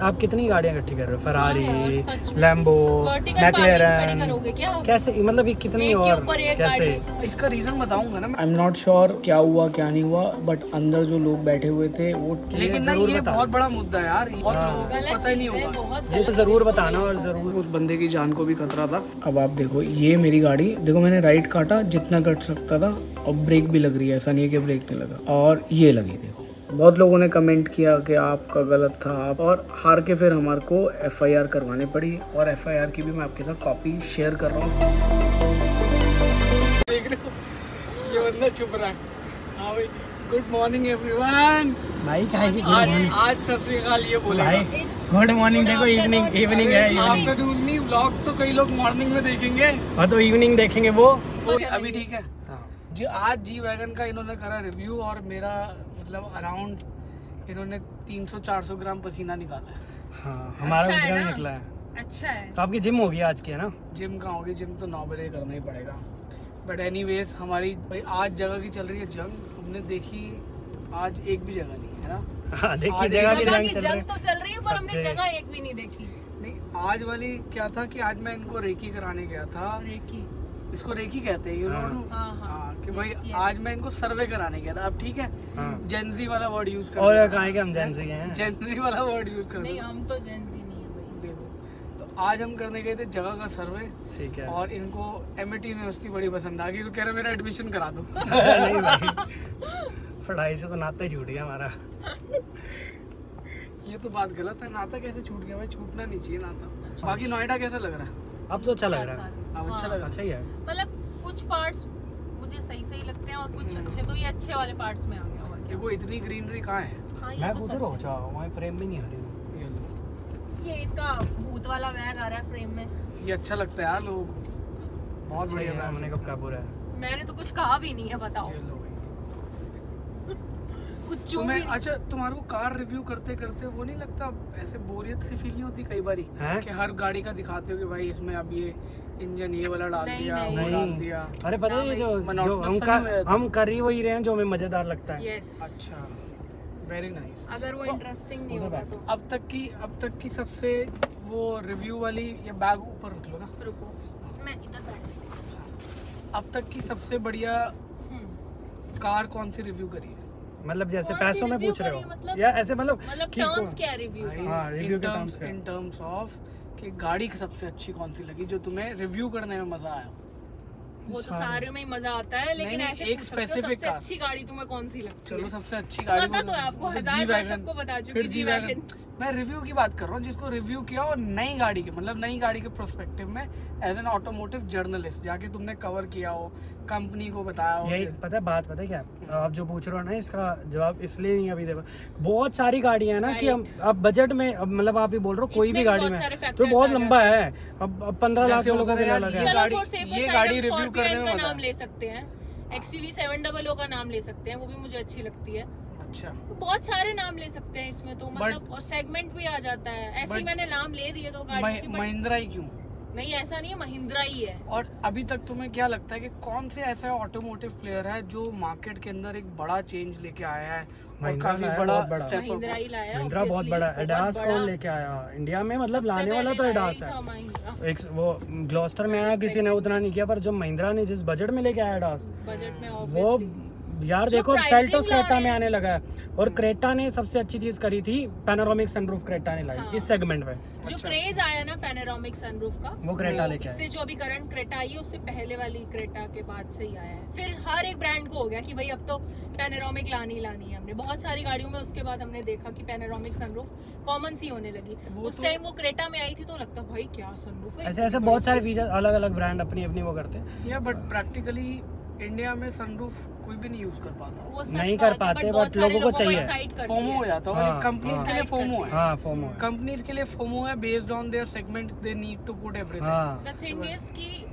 आप कितनी गाड़ियाँ इकट्ठी कर रहे हो? फरारी, लैम्बो, मैक्लेरन, कैसे मतलब ये कितनी और कैसे? इसका रीजन बताऊंगा ना। आई एम नॉट श्योर क्या हुआ क्या नहीं हुआ, बट अंदर जो लोग बैठे हुए थे वो लेकिन ना ये बहुत बड़ा मुद्दा है यार, बहुत लोगों को पता ही नहीं होगा। ये जरूर बताना और जरूर उस बंदे की जान को भी खतरा था। अब आप देखो ये मेरी गाड़ी देखो, मैंने राइट काटा जितना कट सकता था और ब्रेक भी लग रही है, ऐसा नहीं है कि ब्रेक नहीं लगा, और ये लगी देखो। बहुत लोगों ने कमेंट किया कि आपका गलत था आप, और हार के फिर हमारे को FIR करवानी पड़ी, और FIR की भी मैं आपके साथ कॉपी शेयर कर रहा हूँ। देख रहे हो ये बंदा चुप रहा है। हाँ भाई, गुड मॉर्निंग एवरीवन। भाई आज सत श्री अकाल ये बोलेगा। गुड मॉर्निंग देखो, इवनिंग है। आफ्टरनून नहीं, व्लॉग तो कई लोग मॉर्निंग में देखेंगे। हाँ तो इवनिंग देखेंगे वो अभी ठीक है जी। आज जी वैगन का इन्होंने करा रिव्यू, और मेरा मतलब अराउंड इन्होंने 300-400 ग्राम पसीना निकाला है। हाँ हमारा अच्छा भी है ना? निकला है। अच्छा है। तो आपकी जिम होगी आज की है ना? जिम कहाँ होगी, जिम तो 9 बजे करना ही पड़ेगा। बट एनीवेज हमारी भाई आज जगह की चल रही है जंग। हमने देखी आज एक भी जगह नहीं है ना। हाँ देखिए जगह की जंग तो चल रही है, पर हमने जगह एक भी नहीं देखी। नहीं, आज वाली क्या था कि आज मैं इनको रेकी कराने गया था। रेकी, इसको रेकी कहते हैं, यू नो। हाँ कि भाई आज मैं इनको सर्वे कराने गया था। अब ठीक है, जेंजी वाला वर्ड यूज कर, और कहाँ के हम जेंजी हैं? जेंजी वाला वर्ड यूज कर। नहीं हम तो जेंजी नहीं है भाई। देखो तो आज हम करने गए थे जगह का सर्वे, ठीक है, और इनको MIT यूनिवर्सिटी बड़ी पसंद आ गई, तो कह रहे मेरा एडमिशन करा दो। नहीं भाई, पढ़ाई से तो नाता ही छूट गया हमारा। ये तो बात गलत है, नाता कैसे छूट गया भाई? छूटना नहीं चाहिए नाता। बाकी नोएडा कैसा लग रहा है? अब तो अच्छा लग रहा है। अब अच्छा लग रहा अच्छा ही है। मतलब कुछ पार्ट्स मुझे सही लगते हैं और कुछ अच्छे, तो ये अच्छे वाले पार्ट्स में आ गया। और है। क्या? देखो इतनी ग्रीनरी कहाँ है। हाँ, ये मैं तो उधर सच हो जाऊँ, वहाँ फ्रेम में नहीं आ रही हूँ। ये लो, है। ये इसका भूत वाला बैग आ रहा है फ्रेम में। ये अच्छा लगता है यार लोगों को, बहुत बढ़िया बैग। हमने कब काबू है। मैंने तो कुछ कहा भी नहीं है, बताओ। ये लो भाई। कुछ चू भी तुम्हें नहीं। अच्छा, तुम्हारे को कार रिव्यू करते करते वो नहीं लगता ऐसे बोरियत सी फील नहीं होती कई बारी कि हर गाड़ी का दिखाते हो कि भाई इसमें अब ये इंजन ये वाला डाल दिया, वो डाल दिया। अरे पता है ये जो हम कर ही वही रहे हैं जो हमें मजेदार लगता है। यस। अच्छा, वेरी नाइस। अगर वो इंटरेस्टिंग नहीं होगा तो अब तक की सबसे वो रिव्यू वाली, ये बैग ऊपर रख लो ना, रुको मैं इधर बैठ जाती हूँ। अब तक की सबसे बढ़िया कार कौन सी रिव्यू करी है? मतलब जैसे पैसों में पूछ रहे हो मतलब, या ऐसे मतलब टर्म्स क्या रिव्यू? हाँ, रिव्यू के टर्म्स क्या? इन टर्म्स ऑफ कि गाड़ी सबसे अच्छी कौन सी लगी जो तुम्हें रिव्यू करने में मजा आया? वो तो सारे में ही मजा आता है, लेकिन ऐसे एक स्पेसिफिक सबसे अच्छी गाड़ी तुम्हें कौन सी लगती है? चलो सबसे अच्छी गाड़ी पता तो है आपको, 1000 बार सबको बता चुकी जी वैगन। मैं रिव्यू की बात कर रहा हूँ, जिसको रिव्यू किया और नई गाड़ी के, मतलब नई गाड़ी के प्रोस्पेक्टिव में एज एन ऑटोमोटिव जर्नलिस्ट जाके तुमने कवर किया हो, कंपनी को बताया हो। यही पता है बात, पता है क्या आप जो पूछ रहे हो ना, इसका जवाब इसलिए नहीं अभी देखो बहुत सारी गाड़ियां हैं ना कि हम अब बजट में, अब मतलब आप ही बोल रहे हो कोई भी गाड़ी में तो बहुत लंबा है। अब 15 लाख लोगों का अलग है। ये गाड़ी रिव्यू करने में नाम ले सकते हैं, XUV 700 का नाम ले सकते हैं, वो भी मुझे अच्छी लगती है। अच्छा, बहुत सारे नाम ले सकते हैं इसमें तो, मतलब और सेगमेंट भी आ जाता है। ऐसे ही मैंने नाम ले दिए तो गाड़ी की। महिंद्रा ही क्यों? नहीं ऐसा नहीं है, महिंद्रा ही है। और अभी तक तुम्हें क्या लगता है कि कौन से ऐसा ऑटोमोटिव प्लेयर है जो मार्केट के अंदर एक बड़ा चेंज लेके आया है और काफी बड़ा स्टेप? महिंद्रा ही लाया, महिंद्रा बहुत बड़ा। एडास कौन लेके आया इंडिया में? मतलब लाने वाला तो एडास है। एक वो ग्लॉस्टर में आया, किसी ने उतना नहीं किया, पर जो महिंद्रा ने जिस बजट में लेके आया एडास, बजट में वो यार देखो सेल्टोस क्रेटा में आने लगा है। और क्रेटा ने सबसे अच्छी चीज करी थी, पैनोरामिक सनरूफ क्रेटा ने लाई इस सेगमेंट में। जो क्रेज आया ना पैनोरामिक सनरूफ का, वो क्रेटा लेके आया। इससे जो अभी करंट क्रेटा आई है उससे पहले वाली क्रेटा के बाद से ही आया है। फिर हर एक ब्रांड को हो गया कि भाई अब तो पैनोरामिक लानी है हमने। बहुत सारी गाड़ियों में उसके बाद हमने देखा कि पैनोरामिक सनरूफ कॉमन सी होने लगी। उस टाइम वो क्रेटा में आई थी तो लगता भाई क्या सनरूफ है। ऐसे बहुत सारे फीचर अलग अलग ब्रांड अपनी अपनी वो करते हैं। बट प्रैक्टिकली इंडिया में सनरूफ कोई भी नहीं यूज कर पाता, वो नहीं कर पाते, बट लोगों को चाहिए। फोमो हो जाता है, कंपनीज के लिए फोमो है। हाँ, फोमो कंपनीज के लिए फोमो है, based on their segment they need to put everything. The thing is कि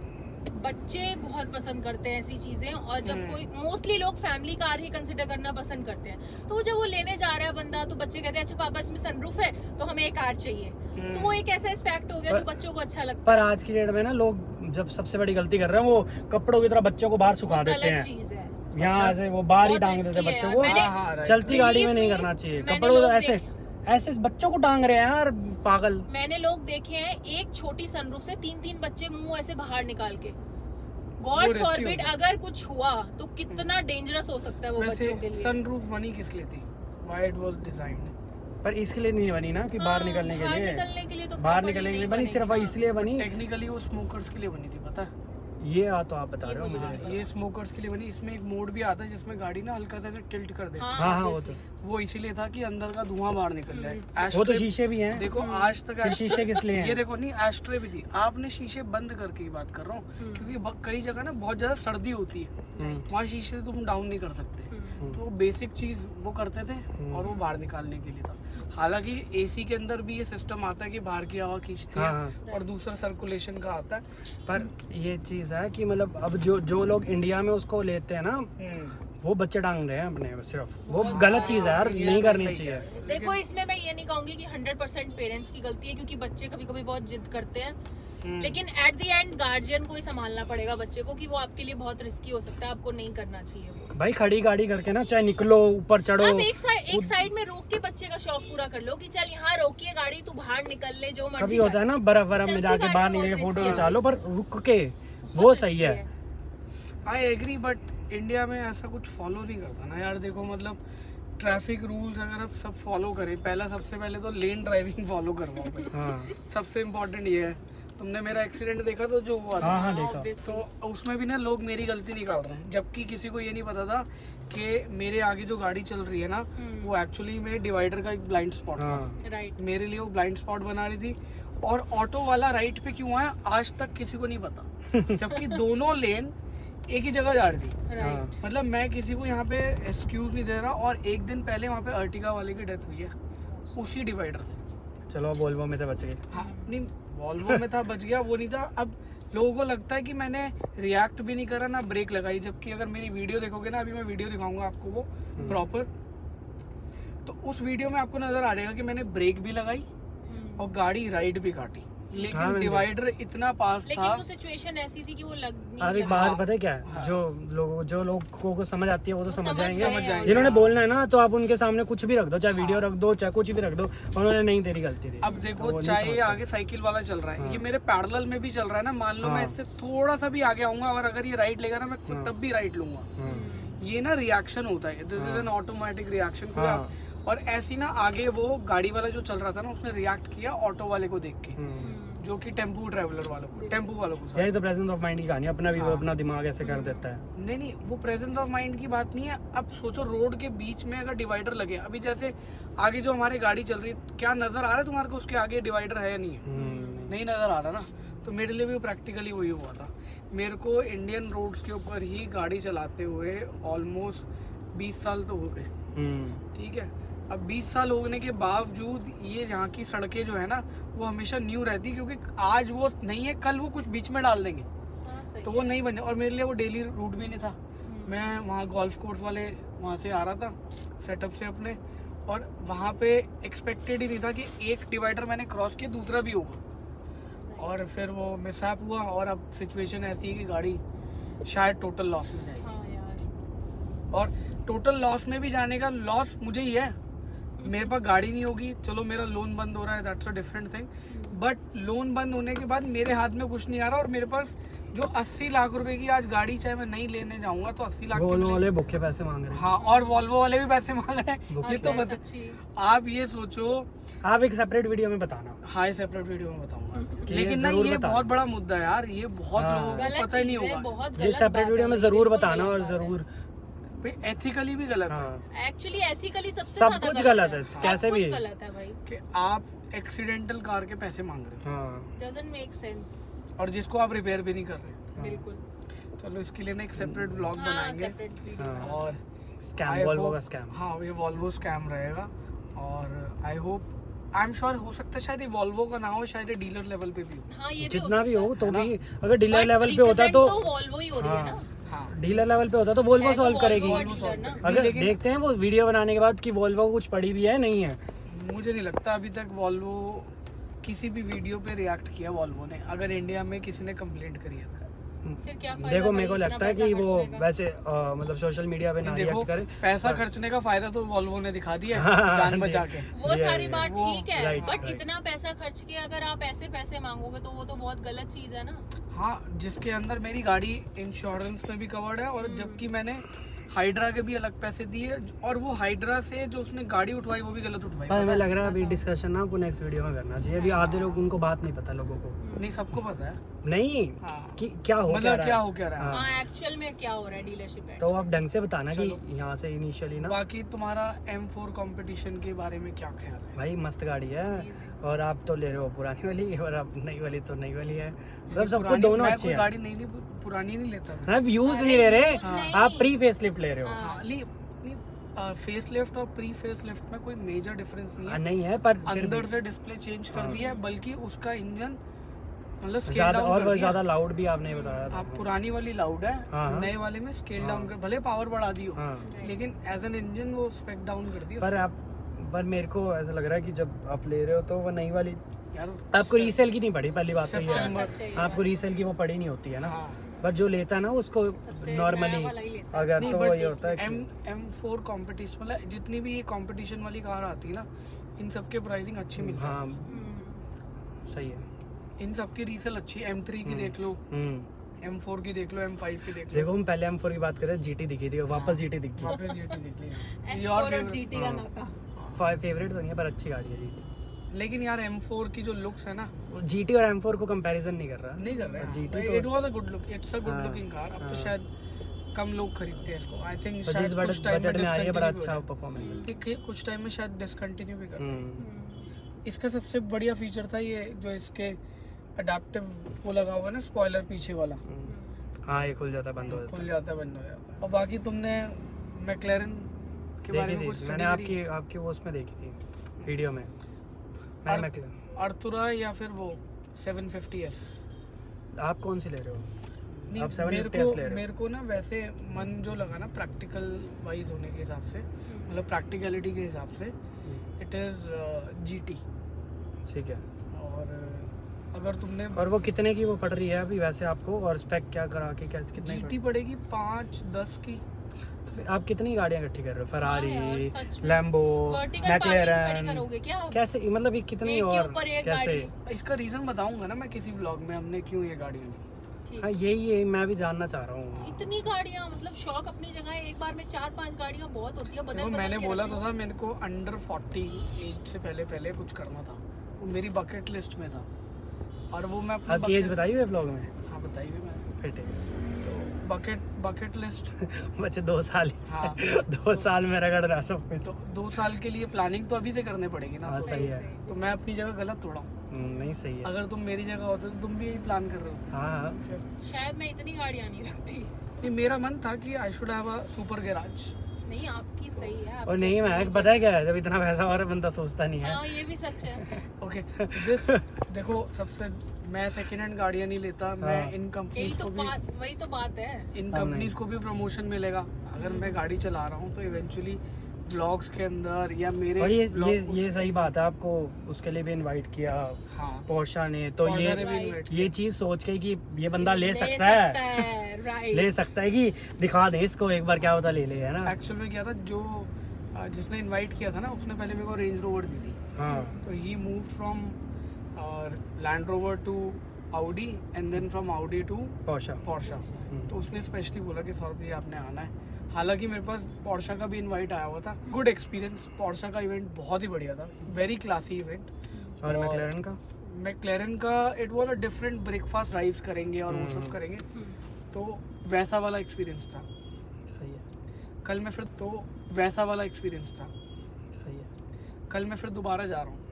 बच्चे बहुत पसंद करते हैं ऐसी चीजें, और जब कोई मोस्टली लोग फैमिली कार ही कंसिडर करना पसंद करते हैं, तो जब वो लेने जा रहा है बंदा तो बच्चे कहते हैं अच्छा पापा इसमें सनरूफ है तो हमें एक कार चाहिए। तो वो एक ऐसा एस्पेक्ट हो गया जो बच्चों को अच्छा लगता है। पर आज की डेट में ना लोग जब सबसे बड़ी गलती कर रहे हैं, वो कपड़ों की तरह बच्चों को बाहर सुखा देते हैं। चीज है यहाँ से वो बाहर ही टांग देते बच्चों को। चलती गाड़ी में नहीं करना चाहिए। कपड़ों ऐसे ऐसे बच्चों को टांग रहे हैं यार, पागल। मैंने लोग देखे हैं एक छोटी सनरूफ से 3-3 बच्चे मुंह ऐसे बाहर निकाल के। गॉड फॉरबिड अगर कुछ हुआ तो कितना डेंजरस हो सकता है वो बच्चों के लिए। सनरूफ बनी किस लिए थी? Why it was designed? पर इसके लिए नहीं बनी ना कि बाहर निकलने के लिए, बाहर निकलने के लिए बनी, सिर्फ इसलिए बनी। टेक्निकली वो स्मोकर्स के लिए बनी थी, पता है? ये तो आप बता रहे हो मुझे। ये स्मोकर्स के लिए बनी। इसमें एक मोड भी आता है जिसमें गाड़ी ना हल्का सा टिल्ट कर देती है। हाँ वो तो वो इसीलिए था कि अंदर का धुआं बाहर निकल जाए। वो तो शीशे भी हैं। देखो आज तक शीशे किस लिए हैं? ये देखो नहीं, एस्ट्रे भी थी। आपने शीशे बंद करके ही बात कर रहा हूँ, क्योंकि कई जगह ना बहुत ज्यादा सर्दी होती है, वहाँ शीशे तुम डाउन नहीं कर सकते। तो बेसिक चीज वो करते थे और वो बाहर निकालने के लिए था। हालांकि एसी के अंदर भी ये सिस्टम आता है कि बाहर की हवा खींचती है और दूसरा सर्कुलेशन का आता है। पर ये चीज है कि मतलब अब जो लोग इंडिया में उसको लेते हैं ना, वो बच्चे टांग रहे हैं अपने, सिर्फ वो गलत चीज है यार, नहीं करनी चाहिए। देखो इसमें मैं ये नहीं कहूंगी कि 100% पेरेंट्स की गलती है, क्योंकि बच्चे कभी कभी बहुत जिद करते हैं, लेकिन एट द एंड गार्जियन को ही संभालना पड़ेगा बच्चे को, कि वो आपके लिए बहुत रिस्की हो सकता है, आपको नहीं करना चाहिए। भाई खड़ी गाड़ी करके ना, चाहे निकलो ऊपर चढ़ो, आप एक साइड में रोक के बच्चे का शौक पूरा कर लो कि चल यहाँ रोकिए गाड़ी, तू बाहर निकल ले, जो मर्जी। कभी होता है ना बर्फ में जाके बाहर निकल फोटो खिंचा लो, पर रुक के वो सही है। आई एग्री, बट इंडिया में ऐसा कुछ फॉलो नहीं करता ना यार। देखो मतलब ट्रैफिक रूल्स अगर आप सब फॉलो करें, सबसे पहले तो लेन ड्राइविंग फॉलो करवाओ। सबसे इम्पोर्टेंट ये है। तुमने मेरा एक्सीडेंट देखा तो जो हुआ था? हाँ देखा। तो उसमें भी ना लोग मेरी गलती निकाल रहे हैं, जबकि किसी को ये नहीं पता था कि मेरे आगे जो गाड़ी चल रही है ना, वो एक्चुअली में डिवाइडर का एक ब्लाइंड स्पॉट था। राइट। मेरे लिए वो ब्लाइंड स्पॉट बना रही थी, और ऑटो वाला राइट पे क्यों आया आज तक किसी को नहीं पता, जबकि दोनों लेन एक ही जगह जा रही थी। राइट। मतलब मैं किसी को यहाँ पे एक्सक्यूज नहीं दे रहा, और एक दिन पहले वहाँ पे अर्टिगा वाले की डेथ हुई है उसी डिवाइडर से। चलो वोल्वो में तो बच गए। हाँ नहीं, वॉल्वो में था, बच गया, वो नहीं था। अब लोगों को लगता है कि मैंने रिएक्ट भी नहीं करा ना ब्रेक लगाई, जबकि अगर मेरी वीडियो देखोगे ना, अभी मैं वीडियो दिखाऊंगा आपको वो प्रॉपर, तो उस वीडियो में आपको नजर आ जाएगा कि मैंने ब्रेक भी लगाई और गाड़ी राइड भी काटी, लेकिन डिवाइडर इतना पास था। लेकिन वो सिचुएशन ऐसी थी कि वो लग नहीं। अरे बात पता है क्या है? जो लोगों को समझ आती है वो तो समझ जाएंगे। जिन्होंने हाँ। बोलना है ना, तो आप उनके सामने कुछ भी रख दो, चाहे वीडियो रख दो, चाहे कुछ भी रख दो, उन्होंने नहीं तेरी गलती थी। अब देखो चाहे ये आगे साइकिल वाला चल रहा है, ये मेरे पैरेलल में भी चल रहा है ना, मान लो मैं इससे थोड़ा सा भी आगे आऊंगा और अगर ये राइट लेगा ना, मैं खुद तब भी राइट लूंगा। ये ना रिएक्शन होता है, this is an automatic reaction. और ऐसी ना आगे वो गाड़ी वाला जो चल रहा था ना, उसने रिएक्ट किया ऑटो वाले को देख के, जो कि टेम्पू ट्रैवलर वालों को, टेम्पू वालों को। यही तो प्रेजेंस ऑफ माइंड की कहानी, अपना भी अपना दिमाग ऐसे कर देता है। नहीं वो प्रेजेंस ऑफ माइंड की बात नहीं है। अब सोचो रोड के बीच में अगर डिवाइडर लगे, अभी जैसे आगे जो हमारी गाड़ी चल रही है, क्या नजर आ रहा है तुम्हारे को उसके आगे डिवाइडर है या नहीं है? नहीं नजर आ रहा ना। तो मेरे लिए भी प्रैक्टिकली वही हुआ था। मेरे को इंडियन रोड्स के ऊपर ही गाड़ी चलाते हुए ऑलमोस्ट 20 साल तो हो गए, ठीक है। अब 20 साल होने के बावजूद ये यहाँ की सड़कें जो है ना, वो हमेशा न्यू रहती, क्योंकि आज वो नहीं है, कल वो कुछ बीच में डाल देंगे। तो वो नहीं बने, और मेरे लिए वो डेली रूट भी नहीं था। मैं वहाँ गोल्फ कोर्स वाले वहाँ से आ रहा था सेटअप से अपने, और वहाँ पे एक्सपेक्टेड ही नहीं था कि एक डिवाइडर मैंने क्रॉस किया, दूसरा भी होगा, और फिर वो मिसहैप हुआ। और अब सिचुएशन ऐसी है कि गाड़ी शायद टोटल लॉस में जाएगी। और टोटल लॉस में भी जाने का लॉस मुझे ही है। मेरे पास गाड़ी नहीं होगी, चलो मेरा लोन बंद हो रहा है, that's a different thing, but loan बंद होने के बाद मेरे हाथ में कुछ नहीं आ रहा, और मेरे पास जो 80 लाख रुपए की आज गाड़ी चाहे मैं नहीं लेने जाऊंगा तो 80 लाख वोल्वो वाले भूखे पैसे मांग रहे हैं। हाँ, और वॉल्वो वाले भी पैसे मांग रहे हैं। ये तो आप ये सोचो, आप एक सेपरेट वीडियो में बताना। हाँ, सेपरेट वीडियो में बताऊंगा, लेकिन ना ये बहुत बड़ा मुद्दा है यार, ये बहुत लोगों को पता ही नहीं होगा। ये सेपरेट वीडियो में जरूर बताना, और जरूर एथिकली भी गलत है। एक्चुअली एथिकली सब कुछ गलत है, कैसे भी गलत है भाई, कि आप एक्सीडेंटल कार के पैसे मांग रहे हो। डजंट मेक सेंस, और जिसको आप रिपेयर भी नहीं कर रहे। बिल्कुल। चलो इसके लिए ना एक सेपरेट ब्लॉग बनाएंगे, और स्कैम, वॉल्वो का स्कैम। हाँ, ये वॉल्वो स्कैम रहेगा, और I hope, I am sure हो सकता है शायद ये वॉल्वो का ना हो, शायद ये डीलर लेवल पे भी हो। हाँ, ये जितना भी हो, तो भी अगर डीलर लेवल पे होता तो वॉल्वो ही हो रही है ना। हाँ, डीलर लेवल पे होता तो वोल्वो सॉल्व करेगी। अगर देखते हैं वो वीडियो बनाने के बाद कि वोल्वो कुछ पड़ी भी है नहीं है। मुझे नहीं लगता अभी तक वॉल्वो किसी भी वीडियो पे रिएक्ट किया वॉल्वो ने, अगर इंडिया में किसी ने कंप्लेंट करी है। फिर क्या फायदा? देखो मेरे को भाई, लगता है इतना कि पैसा वो खर्चने का। वैसे मतलब सोशल मीडिया पे ना देखो रिएक्ट करे। पैसा खर्चने का फायदा तो वॉल्वो ने दिखा दिया हाँ, है, जान बचा के। वो ये- सारी बात वो- ठीक है, right, बट right. इतना पैसा खर्च के अगर आप ऐसे पैसे मांगोगे तो वो तो बहुत गलत चीज है ना। हाँ, जिसके अंदर मेरी गाड़ी इंश्योरेंस में भी कवर्ड है और जबकि मैंने हाइड्रा के भी अलग पैसे दिए और वो हाइड्रा से जो उसने गाड़ी उठवाई वो भी गलत उठवाई। पर पता हमें है? लग रहा है अभी डिस्कशन ना आपको नेक्स्ट वीडियो में करना चाहिए। अभी आधे लोग उनको बात नहीं पता लोगों को। नहीं, सबको पता है। नहीं हाँ। कि क्या हो मतलब क्या रहा हो क्या रहा है। हाँ। हाँ, एक्चुअल में क्या हो रहा है डीलरशिप है। तो आप ढंग से बताना कि चलो। यहाँ से इनिशियली ना। बाकी तुम्हारा M4 कंपटीशन के बारे में क्या ख्याल है? भाई मस्त गाड़ी है और आप तो ले रहे हो पुरानी वाली और आप नई वाली तो नई वाली है, मतलब सबको पुरानी- दोनों मैं अच्छी कोई है। गाड़ी नहीं पुरानी नहीं लेता मैं। आप यूज अरे नहीं ले रहे, use नहीं। आप प्री फेस लिफ्ट ले रहे हो। हाँ, फेस लिफ्ट और प्री फेस लिफ्ट में कोई मेजर डिफरेंस नहीं है। नहीं है पर फिर अंदर भी से डिस्प्ले चेंज कर हाँ। दिया है, बल्कि उसका इंजन मतलब स्केल ज्यादा डाउन और कर वो दिया। ज्यादा लाउड भी आपने बताया था। आप पुरानी वाली लाउड है, हाँ। नए वाले में स्केल हाँ। डाउन कर, भले पावर बढ़ा दी हो, हाँ लेकिन एज एन इंजन वो स्पेक डाउन कर दिया। पर मेरे को ऐसा लग रहा है कि जब आप ले रहे हो तो वो नई वाली यार आपको रीसेल की नहीं पड़ी, पहली बात तो ये हाँ, है। सच है ये आपको रीसेल की वो पड़ी नहीं होती है ना। हाँ। पर जो लेता है ना उसको सबसे नॉर्मली नया वाला ही लेता है। अगर नहीं, तो but ये होता है कि M4 कंपटीशन मतलब जितनी भी ये कंपटीशन वाली कार आती है ना, इन सब के प्राइसिंग अच्छी मिलती है। हाँ हम्म। सही है। इन सब की रीसेल अच्छी है। M3 की देख लो, M4 की देख लो, M5 की देख लो। देखो हम पहले M4 की बात करें, GT दिखी थी, वापस GT दिख गई। वापस GT देख लिया। F4 Your और favorite- GT का हाँ। नाता। फेवरेट तो नहीं है पर अच्छी गाड़ी है GT। लेकिन यार M4 की जो लुक्स है ना, GT और M4 को कंपैरिजन नहीं कर रहा। नहीं कर रहे हैं। GT तो it was a good look, it's a good हाँ, लुकिंग कार। अब हाँ। तो शायद कम लोग खरीदते हैं इसको। आई थिंक तो शायद जिस कुछ टाइम बजट में आ रही है बड़ा अच्छा अच्छा परफॉर्मेंस है। कुछ टाइम में शायद डिसकंटिन्यू भी कर दें। हम्म। इसका सबसे बढ़िया फीचर था ये जो इसके अडेप्टिव वो लगा हुआ है ना, स्पॉइलर पीछे वाला, हाँ ये खुल जाता है बंद हो जाता खुल जाता है, बंद हो जाता है। और बाकी तुमने मैक्लेरन के है। बारे देखी में कुछ थी study मैंने, करी? आपकी वो उसमें देखी थी वीडियो में। मैं और- McLaren। अर्थुरा या फिर वो 750S? आप कौन सी ले रहे हो? नहीं, आप 750S ले रहे हो? मेरे को ना वैसे मन जो लगा ना प्रैक्टिकल वाइज होने के हिसाब से, मतलब प्रैक्टिकलिटी के हिसाब से, इट इज़ GT। ठीक है। और अगर तुमने और वो कितने की वो पड़ रही है अभी वैसे आपको, और स्पेक क्या करा के क्या कितने GT पड़ेगी 5-10 की। तो फिर आप कितनी गाड़ियाँ इकट्ठी कर रहे हो? फरारी, हाँ यार, सच में। लैम्बो, Vertical parking खड़ी मैक्लेरन, करोगे क्या आप? कैसे मतलब ये कितनी एक के और ऊपर एक कैसे? गाड़ी। इसका रीजन बताऊंगा ना मैं किसी व्लॉग में, हमने क्यों ये गाड़ियाँ ली। ठीक। हाँ यही मैं भी जानना चाह रहा हूँ। इतनी गाड़ियाँ, मतलब शौक अपनी जगह है, एक बार में 4-5 गाड़ियाँ बहुत होती है। देखो बदल मैंने के बोला रखो। तो था मेरे को अंडर 40 एज से पहले कुछ करना था, वो मेरी बकेट लिस्ट में था। और वो मैं अपनी आपकी एज bucket- बताई हुई है ब्लॉग में? हाँ बताई हुई मैंने। फिट है। बकेट लिस्ट बच्चे 2 साल हाँ 2 साल में रगड़ रहा सब कुछ। तो 2 साल के लिए प्लानिंग तो अभी से करने पड़ेगी ना। हाँ, तो- सही है। तो मैं अपनी जगह गलत थोड़ा हूँ। नहीं सही है। अगर तुम मेरी जगह होते तो तुम भी यही प्लान कर रहे हो। हाँ हाँ फिर शायद मैं इतनी गाड़ियाँ नहीं रखती। नहीं, मेरा मन था कि I should have a super garage. नहीं, आपकी सही है। और नहीं मैं पता है क्या है, जब इतना पैसा और बंदा सोचता नहीं है। हाँ, ये भी सच है। ओके दिस देखो सबसे, मैं सेकंड हैंड गाड़ियाँ नहीं लेता। मैं हाँ। इन यही कंपनीज तो को भी बात, वही तो बात है। इन हम कंपनीज को भी प्रमोशन मिलेगा। अगर मैं गाड़ी चला रहा हूँ तो इवेंचुअली व्लॉग्स के अंदर या मेरे और ये vlog- सही बात है, आपको उसके लिए भी इनवाइट किया हाँ पोर्शा ने, तो Porsche ने भी Right. invite ये चीज सोच के कि ये बंदा ले सकता है, राइट। ले सकता है कि दिखा दे इसको एक बार, क्या पता ले ले, है ना। एक्चुअल में क्या था, जो जिसने इनवाइट किया था ना, उसने पहले मेरे को रेंज रोवर दी थी। हाँ तो he move from Land Rover to Audi and then from Audi to Porsche. Porsche। तो उसने स्पेशली बोला कि सौरभ जी आपने आना है। हालांकि मेरे पास Porsche का भी इनवाइट आया हुआ था। Good experience. Porsche का इवेंट बहुत ही बढ़िया था, वेरी क्लासी इवेंट। और मैक्लेरन का मैक्लेरन का it was a different breakfast drives करेंगे और वो सब करेंगे, तो वैसा वाला एक्सपीरियंस था। सही है, कल मैं फिर तो वैसा वाला एक्सपीरियंस था। सही है। कल मैं फिर दोबारा जा रहा हूँ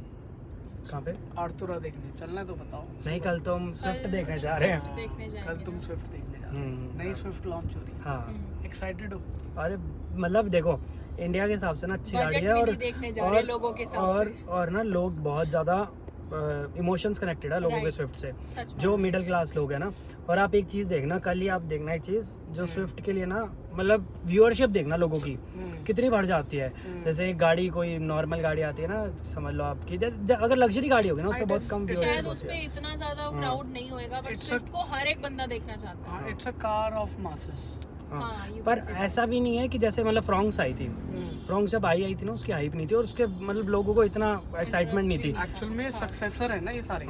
कहाँ पे? आर्थुरा देखने। चलना है तो बताओ। नहीं कल तो हम स्विफ्ट देखने जा रहे हैं। देखने जाएंगे। कल तुम स्विफ्ट देखने जा रहे हो। नई स्विफ्ट लॉन्च हो रही है। हाँ एक्साइटेड हो? अरे मतलब देखो इंडिया के हिसाब से ना अच्छी बजट गाड़ी है, में और नहीं देखने जा रहे लोगों के हिसाब से। और ना लोग बहुत ज्यादा इमोशंस कनेक्टेड है लोगों के Right. स्विफ्ट से, सच में। जो मिडिल क्लास लोग है ना। और आप एक चीज देखना, कल ही आप देखना एक चीज जो स्विफ्ट के लिए ना मतलब व्यूअरशिप देखना लोगों की कितनी बढ़ जाती है। जैसे एक गाड़ी, कोई नॉर्मल गाड़ी आती है ना, समझ लो आपकी, जैसे अगर लग्जरी गाड़ी होगी ना उस पर बहुत कम शायद उस पे इतना ज्यादा क्राउड नहीं होएगा, बट स्विफ्ट को हर एक बंदा देखना चाहता है। It's a car of masses. पर ऐसा भी नहीं है कि जैसे मतलब फ्रॉन्क्स आई थी, फ्रॉन्क्स जब आई थी ना उसकी हाइप नहीं थी और उसके मतलब लोगों को इतना एक्साइटमेंट नहीं थी। एक्चुअल में सक्सेसर है ना ये सारे।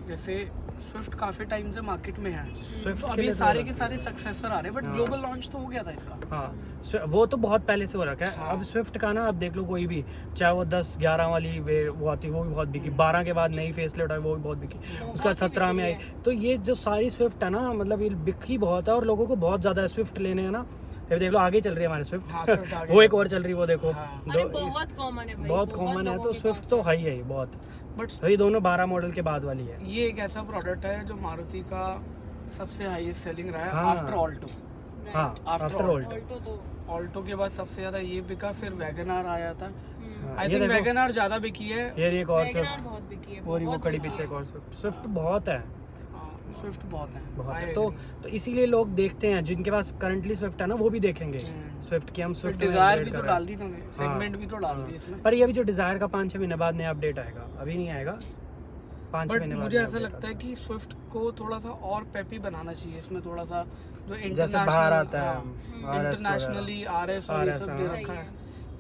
जैसे स्विफ्ट काफी टाइम से मार्केट में है, स्विफ्ट अभी सारे के सारे सक्सेसर आ रहे हैं, बट ग्लोबल लॉन्च तो हो गया था इसका। हाँ, वो तो बहुत पहले से हो रखा है। अब स्विफ्ट का ना आप देख लो कोई भी, चाहे वो 10-11 वाली वो आती, वो भी बहुत बिकी। 12 के बाद नई फेसलिफ्ट आई, वो भी बहुत बिकी। उसके बाद 17 में आई। तो ये जो सारी स्विफ्ट है ना, मतलब ये बिकी बहुत है और लोगों को बहुत ज्यादा स्विफ्ट लेने हैं ना। ये देख लो आगे चल रही है हमारे स्विफ्ट। वो एक और चल रही है, वो देखो। बहुत कॉमन है भाई, बहुत कॉमन है। तो स्विफ्ट तो हाई है ही बहुत, बट ये दोनों 12 मॉडल के बाद वाली है। ये एक ऐसा प्रोडक्ट है जो मारुति का सबसे हाईएस्ट सेलिंग रहा है आफ्टर ऑल्टो। हाँ, आफ्टर ऑल्टो के बाद सबसे ज्यादा ये बिका, फिर वैगनआर आया था। आई थिंक वैगनआर ज्यादा बिकी है। ये एक और स्विफ्ट बहुत बिकी है, और वो कड़ी पीछे एक और स्विफ्ट बहुत है। स्विफ्ट बहुत है। तो इसीलिए लोग देखते हैं, जिनके पास करंटली स्विफ्ट है ना वो भी देखेंगे स्विफ्ट की। हम स्विफ्ट डिजायर भी तो डाल दी तुमने, सेगमेंट भी तो डाल दी इसमें। पर ये अभी जो डिजायर का 5-6 महीने बाद नया अपडेट आएगा, अभी नहीं आएगा, 5-6 महीने बाद। मुझे ऐसा लगता है कि स्विफ्ट को थोड़ा सा और पेपी बनाना चाहिए। इसमें थोड़ा सा जो जैसे बाहर आता है इंटरनेशनली आरएस और ये सब दे रखा है,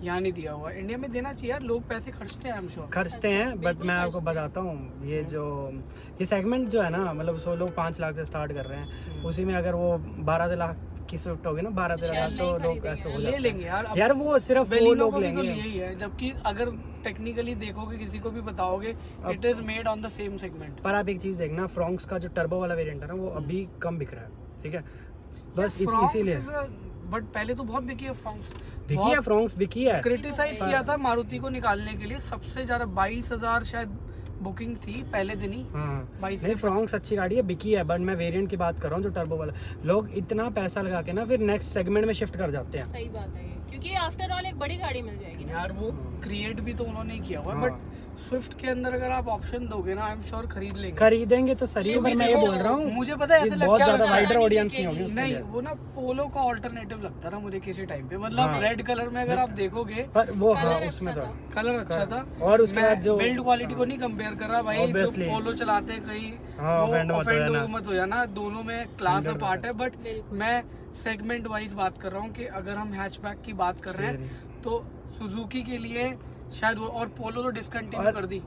यहाँ नहीं दिया हुआ। इंडिया में देना चाहिए यार, लोग पैसे खर्चते हैं, आई एम श्योर खर्चते हैं। बट मैं आपको बताता हूँ, ये सेगमेंट जो है ना, मतलब 100 लोग 5 लाख से स्टार्ट कर रहे हैं, उसी में अगर वो 12 लाख की स्विफ्ट होगी ना, 12-13 लाख, तो लोग ऐसे हो ले लेंगे यार। वो सिर्फ वो लोग लेंगे, यही है। जबकि अगर टेक्निकली देखोगे, किसी को भी बताओगे, it is made on the same segment. पर आप एक चीज देखना, फ्रॉन्क्स का जो टर्बो वाला वेरिएंट है ना, वो अभी कम बिक रहा है, ठीक है, बस इसीलिए। बट पहले तो बहुत बिकी है फ्रॉन्क्स, बिकी है फ्रॉन्क्स, बिकी है। क्रिटिसाइज किया था मारुति को निकालने के लिए, सबसे ज्यादा 22,000 शायद बुकिंग थी पहले दिन ही। नहीं, फ्रॉन्क्स अच्छी गाड़ी है, बिकी है, बट मैं वेरिएंट की बात कर रहा हूँ जो टर्बो वाला। लोग इतना पैसा लगा के ना फिर नेक्स्ट सेगमेंट में शिफ्ट कर जाते हैं। सही बात है, क्योंकि आफ्टर ऑल एक बड़ी गाड़ी मिल जाएगी यार। वो क्रिएट भी तो उन्होंने ही किया हुआ है, बट स्विफ्ट के अंदर अगर आप ऑप्शन दोगे ना, आई एम श्योर खरीदेंगे तो सही है। मैं ये बोल रहा हूँ, मुझे पता है ऐसे बहुत ज्यादा वाइडर ऑडियंस नहीं होगी उसके नहीं, वो ना पोलो का ऑल्टरनेटिव लगता था मुझे किसी टाइम पे। मतलब रेड कलर में अगर आप देखोगे, पर वो उसमें तो कलर अच्छा था। और उसके बाद जो बिल्ड क्वालिटी को नहीं कंपेयर कर रहा भाई, जो पोलो चलाते हैं कहीं ऑफेंड मत हो जाना, दोनों में क्लास अपार्ट है। बट मैं सेगमेंट वाइज बात कर रहा हूँ कि अगर हम हैचबैक की बात कर रहे हैं तो सुजुकी के लिए शायद वो, और पोलो तो डिसकंटिन्यू कर दी।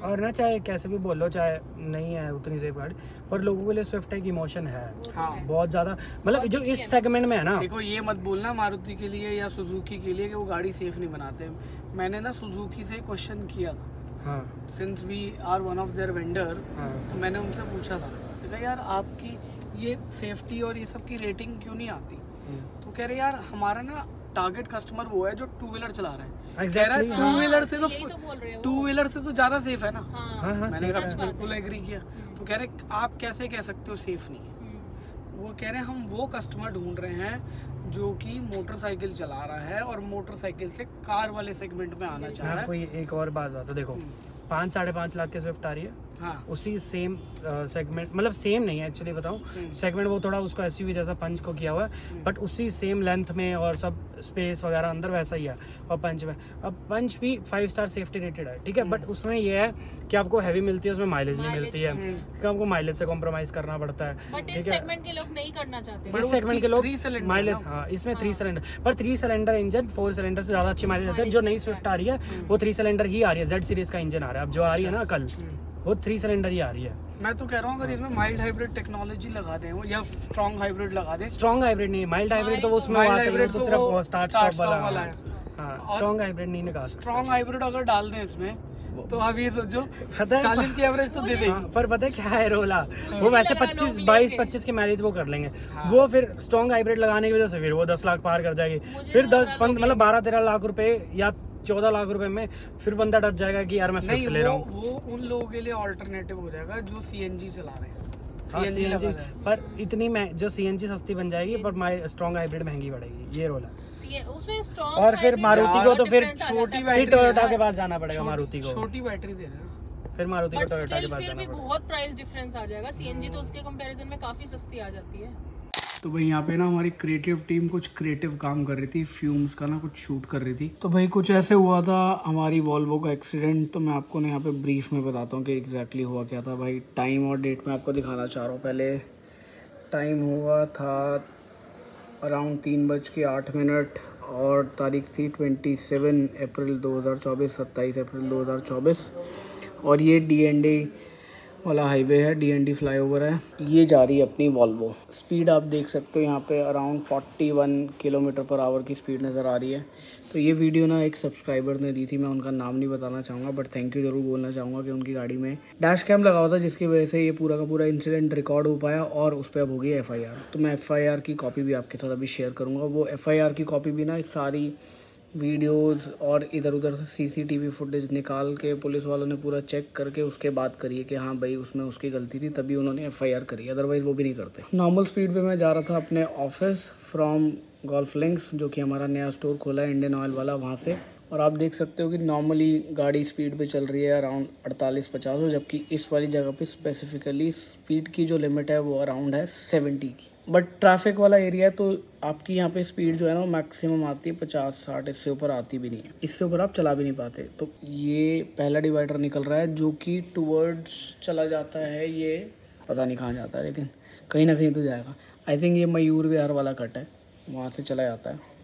और ना चाहे कैसे भी बोलो, चाहे नहीं है उतनी सेफ गाड़ी, पर लोगों के लिए स्विफ्ट एक इमोशन है। बहुत ज्यादा, मतलब जो इस सेगमेंट में है ना। देखो ये मत बोलना मारुति के लिए या सुजुकी के लिए कि वो गाड़ी सेफ नहीं बनाते। मैंने ना सुजुकी से क्वेश्चन किया था, since we are one of their vendor, तो मैंने उनसे पूछा था यार आपकी ये सेफ्टी और ये सब की रेटिंग क्यों नहीं आती। तो कह रहे यार हमारा ना टारगेट कस्टमर वो है जो 2 व्हीलर चला रहा है। Exactly, 2 व्हीलर से तो 2 व्हीलर से तो ज्यादा सेफ है ना। मैंने बिल्कुल एग्री किया। तो कह रहे आप कैसे कह सकते हो सेफ नहीं है। वो कह रहे हम वो कस्टमर ढूंढ रहे हैं जो कि मोटरसाइकिल चला रहा है और मोटरसाइकिल से कार वाले सेगमेंट में आना चाह रहा है। कोई एक और बात तो देखो, 5-5.5 लाख की स्विफ्ट आ रही है। उसी सेम सेगमेंट, मतलब सेम नहीं है एक्चुअली बताऊं, सेगमेंट वो थोड़ा उसको एसयूवी जैसा पंच को किया हुआ है, बट उसी सेम लेंथ में और सब स्पेस वगैरह अंदर वैसा ही है। और पंच में, अब पंच भी 5 स्टार सेफ्टी रेटेड है, ठीक है, बट उसमें ये है कि आपको हैवी मिलती है, उसमें माइलेज नहीं मिलती है, कि आपको माइलेज से कॉम्प्रोमाइज करना पड़ता है। बट इस सेगमेंट के लोग नहीं करना चाहते, इस सेगमेंट के लोग माइलेज, इसमें 3 सिलेंडर, पर 3 सिलेंडर इंजन 4 सिलेंडर से ज्यादा अच्छी माइलेज देता है। जो नई स्विफ्ट आ रही है वो 3 सिलेंडर ही आ रही है, जेड सीरीज का इंजन आ रहा है अब जो आ रही है ना कल, वो 3 सिलेंडर ही आ रही है। मैं तो कह रहा हूँ अगर इसमें माइल्ड हाइब्रिड टेक्नोलॉजी लगा दें वो, या स्ट्रॉन्ग हाइब्रिड लगा दें। स्ट्रॉन्ग हाइब्रिड नहीं, माइल्ड हाइब्रिड तो उसमें आता है, तो सिर्फ स्टार्ट स्टॉप वाला है। स्ट्रॉन्ग हाइब्रिड नहीं निकाल सकते। स्ट्रॉन्ग हाइब्रिड अगर डाल दें इसमें तो आप ये सोचो 40 की एवरेज तो दे देंगे। पर पता है क्या है रोला, वो वैसे 22-25 के मैरिज वो कर लेंगे, वो फिर स्ट्रॉन्ग हाइब्रिड लगाने की वजह से फिर वो 10 लाख पार कर जाएगी, फिर 10-15 मतलब 12-13 लाख रुपए या 14 लाख रुपए में फिर बंदा डर जाएगा कि यार मैं स्विफ्ट ले रहा हूँ। वो उन लोगों के लिए ऑल्टरनेटिव हो जाएगा जो सीएनजी चला रहे हैं। सीएनजी पर इतनी जो सीएनजी सस्ती बन जाएगी, पर स्ट्रॉन्ग हाइब्रिड महंगी पड़ेगी, ये रोल है उसमें। स्ट्रॉन्ग और फिर मारुति को तो फिर छोटी टोयोटा के पास जाना पड़ेगा, मारुति को छोटी बैटरी दे देना, फिर मारुति को टोयोटा के पास जाना पड़ेगा। फिर भी बहुत प्राइस डिफरेंस आ जाएगा, सीएनजी तो उसके कंपैरिजन में काफी सस्ती आ जाती है। तो भाई यहाँ पे ना हमारी क्रिएटिव टीम कुछ क्रिएटिव काम कर रही थी, फ्यूम्स का ना कुछ शूट कर रही थी। तो भाई कुछ ऐसे हुआ था हमारी वॉल्वो का एक्सीडेंट। तो मैं आपको ना यहाँ पे ब्रीफ में बताता हूँ कि एग्जैक्टली हुआ क्या था। भाई टाइम और डेट मैं आपको दिखाना चाह रहा हूँ। पहले टाइम हुआ था अराउंड 3:08 और तारीख थी 27 अप्रैल 2024, 27 अप्रैल 2024। और ये DND वाला हाईवे है, DND फ्लाईओवर है। ये जा रही है अपनी वॉल्वो। स्पीड आप देख सकते हो यहाँ पे अराउंड 41 km/h की स्पीड नज़र आ रही है। तो ये वीडियो ना एक सब्सक्राइबर ने दी थी, मैं उनका नाम नहीं बताना चाहूँगा, बट थैंक यू ज़रूर बोलना चाहूँगा कि उनकी गाड़ी में डैश कैम लगा हुआ था, जिसकी वजह से ये पूरा का पूरा इंसिडेंट रिकॉर्ड हो पाया और उस पर अब हो गई FIR। तो मैं FIR की कॉपी भी आपके साथ अभी शेयर करूँगा। वो FIR की कॉपी भी ना सारी वीडियोस और इधर उधर से CCTV फुटेज निकाल के पुलिस वालों ने पूरा चेक करके उसके बाद करी है कि हाँ भाई उसमें उसकी गलती थी, तभी उन्होंने FIR करी, अदरवाइज़ वो भी नहीं करते। नॉर्मल स्पीड पे मैं जा रहा था अपने ऑफिस फ्रॉम गोल्फ लिंक्स, जो कि हमारा नया स्टोर खोला है इंडियन ऑयल वाला, वहाँ से। और आप देख सकते हो कि नॉर्मली गाड़ी स्पीड पे चल रही है अराउंड 48-50, जबकि इस वाली जगह पे स्पेसिफिकली स्पीड की जो लिमिट है वो अराउंड है 70 की। बट ट्रैफिक वाला एरिया है तो आपकी यहाँ पे स्पीड जो है ना मैक्सिमम आती है 50-60, इससे ऊपर आती भी नहीं है, इससे ऊपर आप चला भी नहीं पाते। तो ये पहला डिवाइडर निकल रहा है जो कि टूवर्ड्स चला जाता है, ये पता नहीं कहाँ जाता है लेकिन कहीं ना कहीं तो जाएगा। आई थिंक ये मयूर विहार वाला कट है, वहाँ से चला जाता है।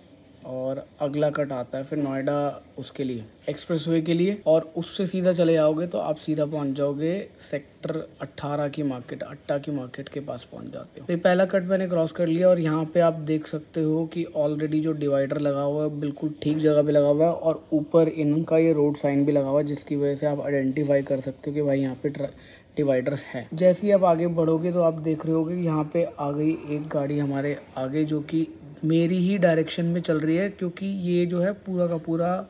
और अगला कट आता है फिर नोएडा उसके लिए एक्सप्रेसवे के लिए, और उससे सीधा चले जाओगे तो आप सीधा पहुंच जाओगे सेक्टर 18 की मार्केट, अट्टा की मार्केट के पास पहुंच जाते हो। तो पहला कट मैंने क्रॉस कर लिया और यहाँ पे आप देख सकते हो कि ऑलरेडी जो डिवाइडर लगा हुआ है बिल्कुल ठीक जगह पे लगा हुआ है और ऊपर इनका ये रोड साइन भी लगा हुआ है, जिसकी वजह से आप आइडेंटिफाई कर सकते हो कि भाई यहाँ पे डिवाइडर है। जैसे ही आप आगे बढ़ोगे तो आप देख रहे होगे यहाँ पे आ गई एक गाड़ी हमारे आगे, जो कि मेरी ही डायरेक्शन में चल रही है, क्योंकि ये जो है पूरा का पूरा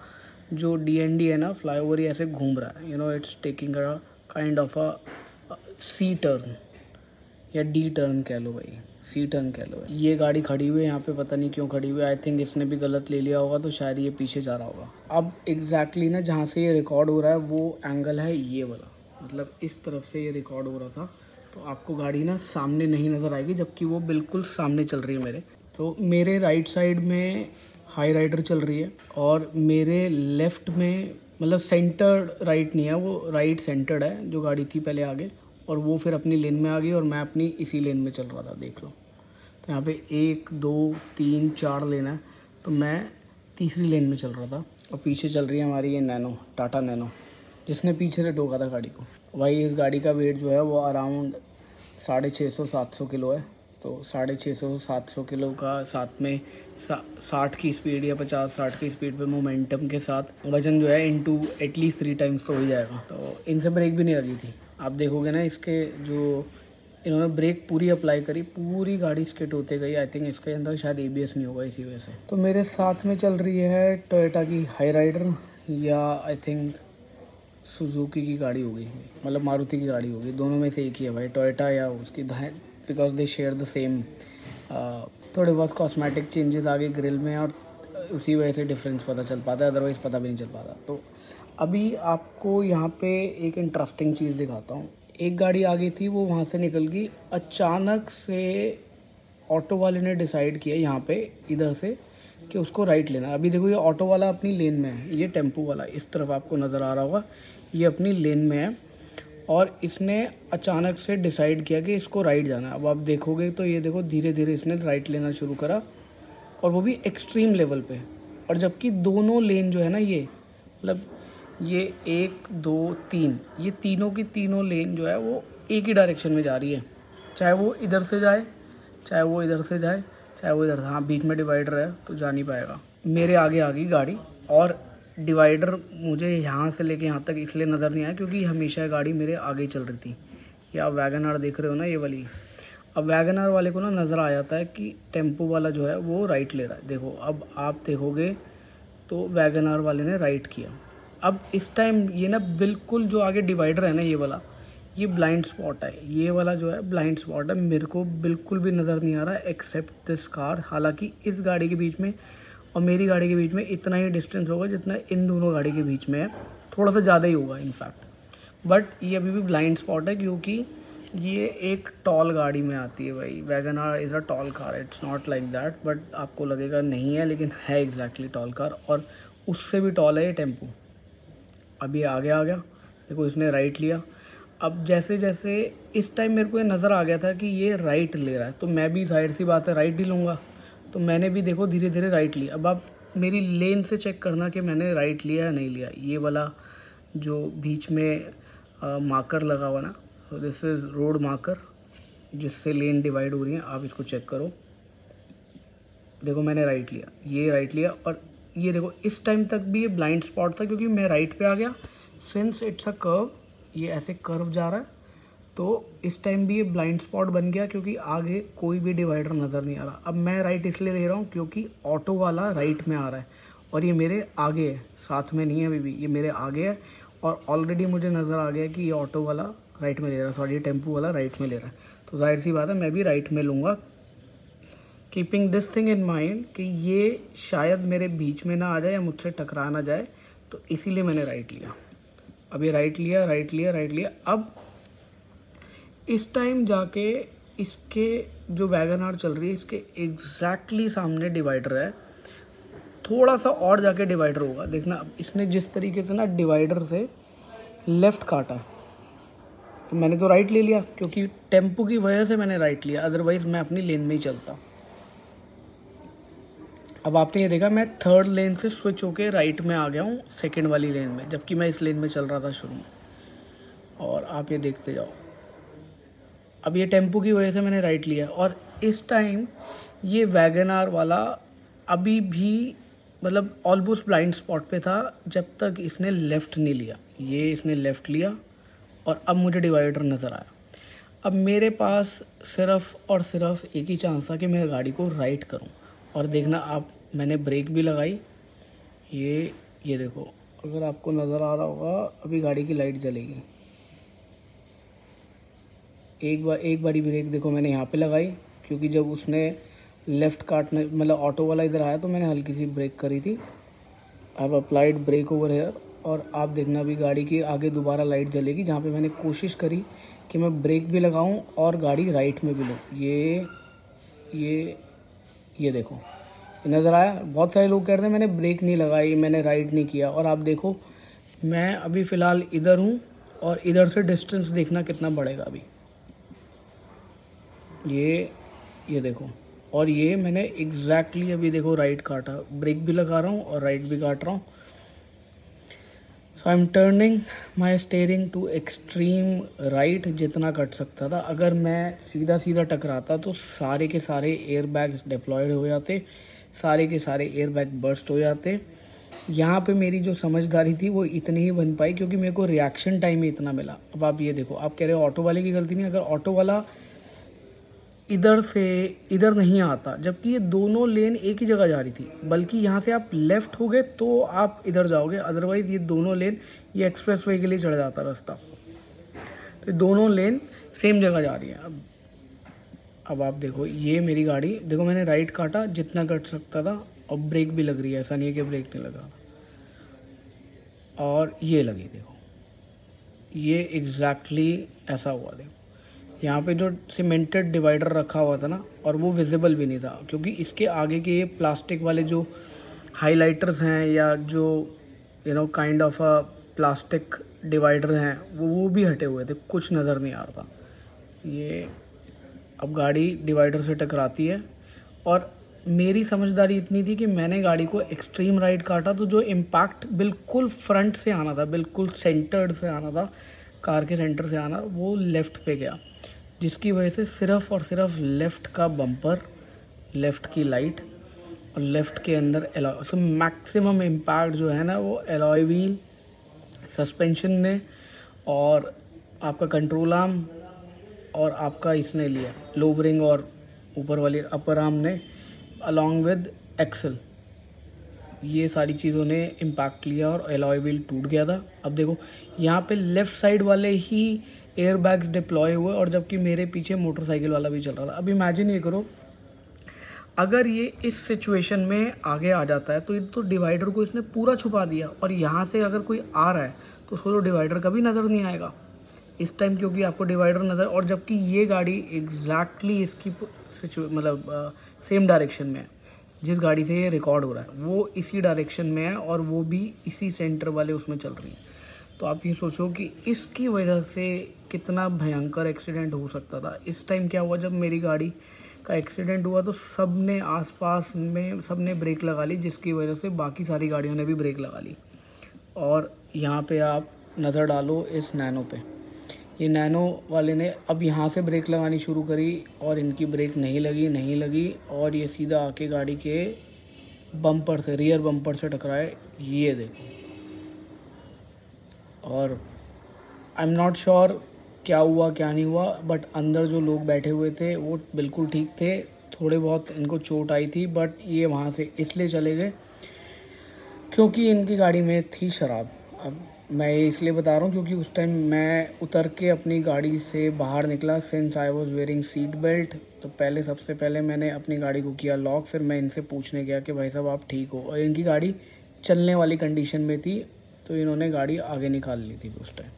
जो DND है ना फ्लाईओवर, ये ऐसे घूम रहा है। It's taking a kind of a C turn या D टर्न कह लो भाई, C टर्न कह लो। ये गाड़ी खड़ी हुई है यहाँ पे, पता नहीं क्यों खड़ी हुई है। आई थिंक इसने भी गलत ले लिया होगा, तो शायद ये पीछे जा रहा होगा। अब एग्जैक्टली ना जहाँ से ये रिकॉर्ड हो रहा है वो एंगल है ये वाला, मतलब इस तरफ से ये रिकॉर्ड हो रहा था। तो आपको गाड़ी ना सामने नहीं नज़र आएगी, जबकि वो बिल्कुल सामने चल रही है मेरे। तो मेरे राइट साइड में हाई राइडर चल रही है और मेरे लेफ़्ट में, मतलब सेंटर्ड राइट नहीं है, वो राइट सेंटर्ड है जो गाड़ी थी पहले आगे, और वो फिर अपनी लेन में आ गई और मैं अपनी इसी लेन में चल रहा था, देख लो। तो यहाँ पे 1 2 3 4 लेन है, तो मैं तीसरी लेन में चल रहा था। और पीछे चल रही है हमारी ये नैनो, टाटा नैनो, जिसने पीछे से ठोका था गाड़ी को। भाई इस गाड़ी का वेट जो है वो अराउंड 650-700 किलो है। तो 650-700 किलो का साथ में 60 की स्पीड या 50-60 की स्पीड पे मोमेंटम के साथ वजन जो है इनटू एटलीस्ट 3 टाइम्स तो हो ही जाएगा। तो इनसे ब्रेक भी नहीं लगी थी। आप देखोगे ना इसके जो इन्होंने ब्रेक पूरी अप्लाई करी, पूरी गाड़ी स्किट होते गई। आई थिंक इसके अंदर शायद ABS नहीं होगा इसी वजह से। तो मेरे साथ में चल रही है टोयोटा की हाई राइडर, या आई थिंक सुजुकी की गाड़ी होगी, मतलब मारुति की गाड़ी होगी, दोनों में से एक ही है भाई, टोयोटा या उसकी, because they share the same. थोड़े बहुत कॉस्मेटिक चेंजेस आ गए ग्रिल में और उसी वजह से डिफरेंस पता चल पाता है, अदरवाइज़ पता भी नहीं चल पाता। तो अभी आपको यहाँ पे एक इंटरेस्टिंग चीज़ दिखाता हूँ। एक गाड़ी आ गई थी, वो वहाँ से निकल गई, अचानक से ऑटो वाले ने डिसाइड किया यहाँ पे इधर से कि उसको राइट लेना। अभी देखो ये ऑटो वाला अपनी लेन में है, ये टेम्पो वाला इस तरफ आपको नज़र आ रहा होगा, ये अपनी लेन में है और इसने अचानक से डिसाइड किया कि इसको राइट जाना है। अब आप देखोगे तो ये देखो धीरे धीरे इसने राइट लेना शुरू करा, और वो भी एक्सट्रीम लेवल पे। और जबकि दोनों लेन जो है ना, ये मतलब ये 1 2 3, ये तीनों की तीनों लेन जो है वो एक ही डायरेक्शन में जा रही है, चाहे वो इधर से जाए, चाहे वो इधर से जाए, चाहे वो इधर। हाँ, बीच में डिवाइडर है तो जा नहीं पाएगा। मेरे आगे आ गई गाड़ी, और डिवाइडर मुझे यहाँ से लेके यहाँ तक इसलिए नज़र नहीं आया क्योंकि हमेशा गाड़ी मेरे आगे ही चल रही थी। ये आप वैगन आर देख रहे हो ना, ये वाली। अब वैगन आर वाले को ना नज़र आ जाता है कि टेम्पो वाला जो है वो राइट ले रहा है। देखो अब आप देखोगे तो वैगन आर वाले ने राइट किया। अब इस टाइम ये ना बिल्कुल जो आगे डिवाइडर है ना, ये वाला, ये ब्लाइंड स्पॉट है। ये वाला जो है ब्लाइंड स्पॉट है, मेरे को बिल्कुल भी नज़र नहीं आ रहा एक्सेप्ट दिस कार। हालांकि इस गाड़ी के बीच में और मेरी गाड़ी के बीच में इतना ही डिस्टेंस होगा जितना इन दोनों गाड़ी के बीच में है, थोड़ा सा ज़्यादा ही होगा इनफैक्ट। बट ये अभी भी ब्लाइंड स्पॉट है क्योंकि ये एक टॉल गाड़ी में आती है भाई। Wagon R is a tall car, it's not like that, but आपको लगेगा नहीं है, लेकिन है एग्जैक्टली टॉल कार। और उससे भी टॉल है ये टेम्पो। अभी आगे आ गया, देखो इसने राइट लिया। अब जैसे जैसे इस टाइम मेरे को ये नज़र आ गया था कि ये राइट ले रहा है, तो मैं भी जाहिर सी बात है राइट ही लूँगा। तो मैंने भी देखो धीरे धीरे राइट लिया। अब आप मेरी लेन से चेक करना कि मैंने राइट लिया या नहीं लिया। ये वाला जो बीच में मार्कर लगा हुआ ना, तो दिस इज़ रोड मार्कर जिससे लेन डिवाइड हो रही है। आप इसको चेक करो, देखो मैंने राइट लिया, ये राइट लिया। और ये देखो इस टाइम तक भी ये ब्लाइंड स्पॉट था क्योंकि मैं राइट पे आ गया। सिंस इट्स अ कर्व, ये ऐसे कर्व जा रहा है, तो इस टाइम भी ये ब्लाइंड स्पॉट बन गया क्योंकि आगे कोई भी डिवाइडर नज़र नहीं आ रहा। अब मैं राइट इसलिए ले रहा हूँ क्योंकि ऑटो वाला राइट में आ रहा है और ये मेरे आगे है, साथ में नहीं है अभी भी, ये मेरे आगे है। और ऑलरेडी मुझे नज़र आ गया कि ये ऑटो वाला राइट में ले रहा है, सॉरी टेम्पो वाला राइट में ले रहा है। तो जाहिर सी बात है मैं भी राइट में लूँगा, keeping this thing in mind कि ये शायद मेरे बीच में ना आ जाए या मुझसे टकरा ना जाए, तो इसीलिए मैंने राइट लिया। अब ये राइट लिया, राइट लिया, राइट लिया। अब इस टाइम जाके इसके जो वैगन आर चल रही है इसके एग्जैक्टली सामने डिवाइडर है, थोड़ा सा और जाके डिवाइडर होगा। देखना इसने जिस तरीके से ना डिवाइडर से लेफ़्ट काटा, तो मैंने तो राइट ले लिया क्योंकि टेम्पो की वजह से मैंने राइट लिया, अदरवाइज़ मैं अपनी लेन में ही चलता। अब आपने ये देखा मैं थर्ड लेन से स्विच होके राइट में आ गया हूँ सेकंड वाली लेन में, जबकि मैं इस लेन में चल रहा था शुरू में। और आप ये देखते जाओ, अब ये टेम्पो की वजह से मैंने राइट लिया। और इस टाइम ये वैगन आर वाला अभी भी मतलब ऑलमोस्ट ब्लाइंड स्पॉट पे था जब तक इसने लेफ़्ट नहीं लिया। ये इसने लेफ़्ट लिया और अब मुझे डिवाइडर नज़र आया। अब मेरे पास सिर्फ़ और सिर्फ एक ही चांस था कि मैं गाड़ी को राइट करूं। और देखना आप, मैंने ब्रेक भी लगाई, ये देखो, अगर आपको नज़र आ रहा होगा अभी गाड़ी की लाइट जलेगी। एक बारी ब्रेक देखो मैंने यहाँ पे लगाई क्योंकि जब उसने लेफ़्ट काटने मतलब ऑटो वाला इधर आया तो मैंने हल्की सी ब्रेक करी थी। अब अप्लाइड ब्रेक ओवर हेयर, और आप देखना भी गाड़ी की आगे दोबारा लाइट जलेगी जहाँ पे मैंने कोशिश करी कि मैं ब्रेक भी लगाऊं और गाड़ी राइट में भी लूँ। ये देखो नज़र आया। बहुत सारे लोग कह रहे हैं मैंने ब्रेक नहीं लगाई, मैंने राइट नहीं किया। और आप देखो मैं अभी फ़िलहाल इधर हूँ और इधर से डिस्टेंस देखना कितना बढ़ेगा अभी। ये देखो, और ये मैंने एग्जैक्टली अभी देखो राइट काटा, ब्रेक भी लगा रहा हूँ और राइट भी काट रहा हूँ। So I am turning my steering to extreme right जितना कट सकता था। अगर मैं सीधा सीधा टकराता तो सारे के सारे एयर बैग्स डिप्लॉयड हो जाते, सारे के सारे एयर बैग बर्स्ट हो जाते। यहाँ पे मेरी जो समझदारी थी वो इतनी ही बन पाई क्योंकि मेरे को रिएक्शन टाइम ही इतना मिला। अब आप ये देखो, आप कह रहे हो ऑटो वाले की गलती नहीं, अगर ऑटो वाला इधर से इधर नहीं आता, जबकि ये दोनों लेन एक ही जगह जा रही थी, बल्कि यहाँ से आप लेफ़्ट हो गए तो आप इधर जाओगे, अदरवाइज़ ये दोनों लेन, ये एक्सप्रेस वे के लिए चढ़ जाता रास्ता। तो दोनों लेन सेम जगह जा रही है। अब आप देखो, ये मेरी गाड़ी देखो, मैंने राइट काटा जितना कट सकता था, और ब्रेक भी लग रही है, ऐसा नहीं है कि ब्रेक नहीं लगा, और ये लगी देखो, ये एग्जैक्टली ऐसा हुआ। देखो यहाँ पे जो सीमेंटेड डिवाइडर रखा हुआ था ना, और वो विजिबल भी नहीं था क्योंकि इसके आगे के ये प्लास्टिक वाले जो हाइलाइटर्स हैं या जो kind of a plastic divider हैं वो भी हटे हुए थे, कुछ नज़र नहीं आ रहा था। ये अब गाड़ी डिवाइडर से टकराती है, और मेरी समझदारी इतनी थी कि मैंने गाड़ी को एक्सट्रीम राइट काटा, तो जो इम्पैक्ट बिल्कुल फ्रंट से आना था, बिल्कुल सेंटर्ड से आना था, कार के सेंटर से आना, वो लेफ़्ट पे गया, जिसकी वजह से सिर्फ़ और सिर्फ लेफ़्ट का बम्पर, लेफ़्ट की लाइट और लेफ़्ट के अंदर एलॉय, सो मैक्सिमम इम्पैक्ट जो है ना वो एलॉय व्हील, सस्पेंशन ने, और आपका कंट्रोल आर्म, और आपका इसने लिया लोअर रिंग और ऊपर वाली अपर आर्म ने, अलॉन्ग विद एक्सल, ये सारी चीज़ों ने इम्पैक्ट लिया और एलॉय व्हील टूट गया था। अब देखो यहाँ पे लेफ़्ट साइड वाले ही एयर बैग्स डिप्लॉय हुए, और जबकि मेरे पीछे मोटरसाइकिल वाला भी चल रहा था। अब इमेजिन ये करो, अगर ये इस सिचुएशन में आगे आ जाता है तो डिवाइडर को इसने पूरा छुपा दिया, और यहाँ से अगर कोई आ रहा है तो उसको तो डिवाइडर कभी नज़र नहीं आएगा। इस टाइम क्योंकि आपको डिवाइडर नज़र, और जबकि ये गाड़ी एग्जैक्टली इसकी मतलब सेम डायरेक्शन में है, जिस गाड़ी से ये रिकॉर्ड हो रहा है वो इसी डायरेक्शन में है और वो भी इसी सेंटर वाले उसमें चल रही है। तो आप ये सोचो कि इसकी वजह से कितना भयंकर एक्सीडेंट हो सकता था। इस टाइम क्या हुआ, जब मेरी गाड़ी का एक्सीडेंट हुआ तो सब ने आसपास में सब ने ब्रेक लगा ली, जिसकी वजह से बाकी सारी गाड़ियों ने भी ब्रेक लगा ली। और यहाँ पे आप नज़र डालो इस नैनो पे, ये नैनो वाले ने अब यहाँ से ब्रेक लगानी शुरू करी और इनकी ब्रेक नहीं लगी और ये सीधा आके गाड़ी के बम्पर से, रियर बम्पर से टकराए। ये देखो, और आई एम नॉट श्योर क्या हुआ क्या नहीं हुआ, बट अंदर जो लोग बैठे हुए थे वो बिल्कुल ठीक थे, थोड़े बहुत इनको चोट आई थी, बट ये वहाँ से इसलिए चले गए क्योंकि इनकी गाड़ी में थी शराब। अब मैं ये इसलिए बता रहा हूँ क्योंकि उस टाइम मैं उतर के अपनी गाड़ी से बाहर निकला, since I was wearing seat belt. तो पहले सबसे पहले मैंने अपनी गाड़ी को किया लॉक, फिर मैं इनसे पूछने गया कि भाई साहब आप ठीक हो, और इनकी गाड़ी चलने वाली कंडीशन में थी, तो इन्होंने गाड़ी आगे निकाल ली थी उस टाइम।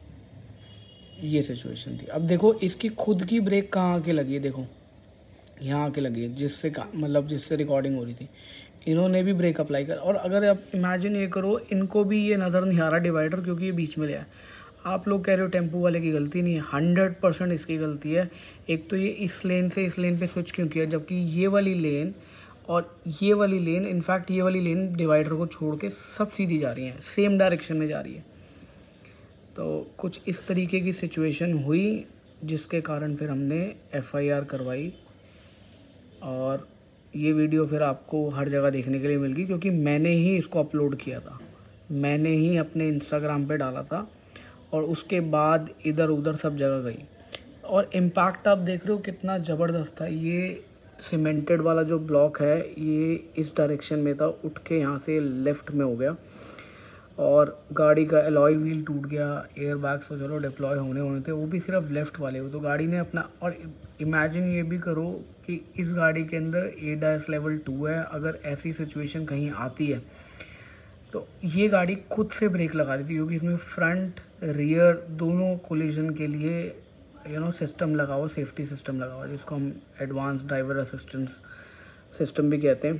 ये सिचुएशन थी। अब देखो इसकी खुद की ब्रेक कहाँ आके लगी है, देखो यहाँ आके लगी है, जिससे रिकॉर्डिंग हो रही थी। इन्होंने भी ब्रेक अप्लाई कर, और अगर आप इमेजिन ये करो, इनको भी ये नज़र नहीं आ रहा डिवाइडर क्योंकि ये बीच में ले आया। आप लोग कह रहे हो टेम्पो वाले की गलती नहीं है, 100% इसकी गलती है। एक तो ये इस लेन से इस लेन पे स्विच क्यों किया, जबकि ये वाली लेन और ये वाली लेन, इनफैक्ट ये वाली लेन डिवाइडर को छोड़ के सब सीधी जा रही हैं, सेम डायरेक्शन में जा रही है। तो कुछ इस तरीके की सिचुएशन हुई जिसके कारण फिर हमने FIR करवाई, और ये वीडियो फिर आपको हर जगह देखने के लिए मिल गई क्योंकि मैंने ही इसको अपलोड किया था, मैंने ही अपने इंस्टाग्राम पे डाला था, और उसके बाद इधर उधर सब जगह गई। और इम्पैक्ट आप देख रहे हो कितना ज़बरदस्त था। ये सीमेंटेड वाला जो ब्लॉक है ये इस डायरेक्शन में था, उठ के यहाँ से लेफ़्ट में हो गया, और गाड़ी का एलॉय व्हील टूट गया। एयर बैग्स तो चलो डिप्लॉय होने थे, वो भी सिर्फ लेफ़्ट वाले हो। तो गाड़ी ने अपना, और इमेजिन ये भी करो कि इस गाड़ी के अंदर ADAS लेवल 2 है। अगर ऐसी सिचुएशन कहीं आती है तो ये गाड़ी खुद से ब्रेक लगा रही थी क्योंकि इसमें फ्रंट रियर दोनों कोलिजन के लिए सिस्टम लगा हुआ, सेफ्टी सिस्टम लगा हुआ, जिसको हम एडवांस ड्राइवर असिस्टेंस सिस्टम भी कहते हैं।